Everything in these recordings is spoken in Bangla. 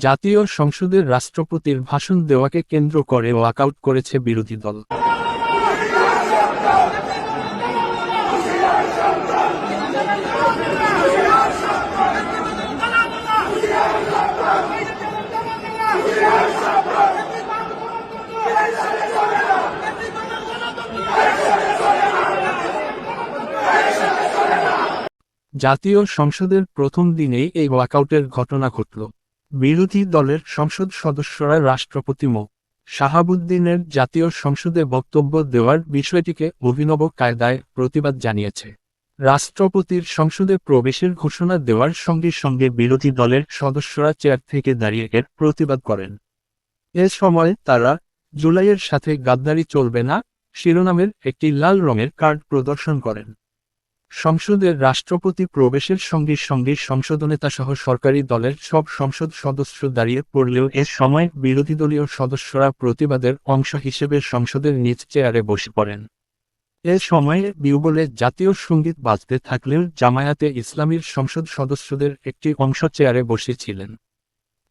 জাতীয় সংসদের রাষ্ট্রপতির ভাষণ দেওয়াকে কেন্দ্র করে ওয়াকআউট করেছে বিরোধী দল। জাতীয় সংসদের প্রথম দিনেই এই ওয়াকআউটের ঘটনা ঘটল। বিরোধী দলের সংসদ সদস্যরা রাষ্ট্রপতি মো. শাহাবুদ্দিনের জাতীয় সংসদে বক্তব্য দেওয়ার বিষয়টিকে অভিনব কায়দায় প্রতিবাদ জানিয়েছে। রাষ্ট্রপতির সংসদে প্রবেশের ঘোষণা দেওয়ার সঙ্গে সঙ্গে বিরোধী দলের সদস্যরা চেয়ার থেকে দাঁড়িয়ে এর প্রতিবাদ করেন। এ সময় তারা জুলাইয়ের সাথে গাদ্দারি চলবে না শিরোনামের একটি লাল রঙের কার্ড প্রদর্শন করেন। সংসদের রাষ্ট্রপতি প্রবেশের সঙ্গে সঙ্গে সংসদনেতাসহ সরকারি দলের সব সংসদ সদস্য দাঁড়িয়ে পড়লেও এ সময় বিরোধীদলীয় সদস্যরা প্রতিবাদের অংশ হিসেবে সংসদের নিচ চেয়ারে বসে পড়েন। এ সময়ে বিউবলে জাতীয় সঙ্গীত বাজতে থাকলেও জামায়াতে ইসলামীর সংসদ সদস্যদের একটি অংশ চেয়ারে বসেছিলেন।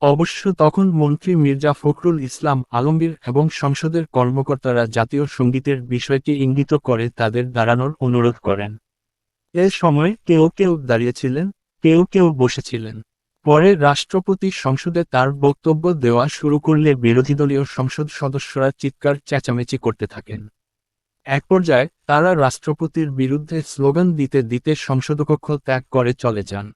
অবশ্য তখন মন্ত্রী মির্জা ফখরুল ইসলাম আলমগীর এবং সংসদের কর্মকর্তারা জাতীয় সঙ্গীতের বিষয়টি ইঙ্গিত করে তাদের দাঁড়ানোর অনুরোধ করেন। এ সময় কেউ কেউ দাঁড়িয়েছিলেন, কেউ কেউ বসেছিলেন। পরে রাষ্ট্রপতি সংসদে তার বক্তব্য দেওয়া শুরু করলে বিরোধীদলীয় সংসদ সদস্যরা চিৎকার চেঁচামেচি করতে থাকেন। এক পর্যায়ে তারা রাষ্ট্রপতির বিরুদ্ধে স্লোগান দিতে দিতে সংসদকক্ষ ত্যাগ করে চলে যান।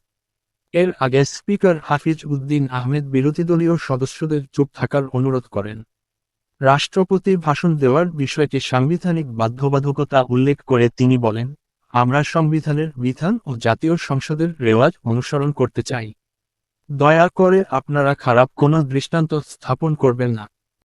এর আগে স্পিকার হাফিজ উদ্দিন আহমেদ বিরোধীদলীয় সদস্যদের চুপ থাকার অনুরোধ করেন। রাষ্ট্রপতি ভাষণ দেওয়ার বিষয়টি সাংবিধানিক বাধ্যবাধকতা উল্লেখ করে তিনি বলেন, আমরা সংবিধানের বিধান ও জাতীয় সংসদের রেওয়াজ অনুসরণ করতে চাই। দয়া করে আপনারা খারাপ কোনো দৃষ্টান্ত স্থাপন করবেন না।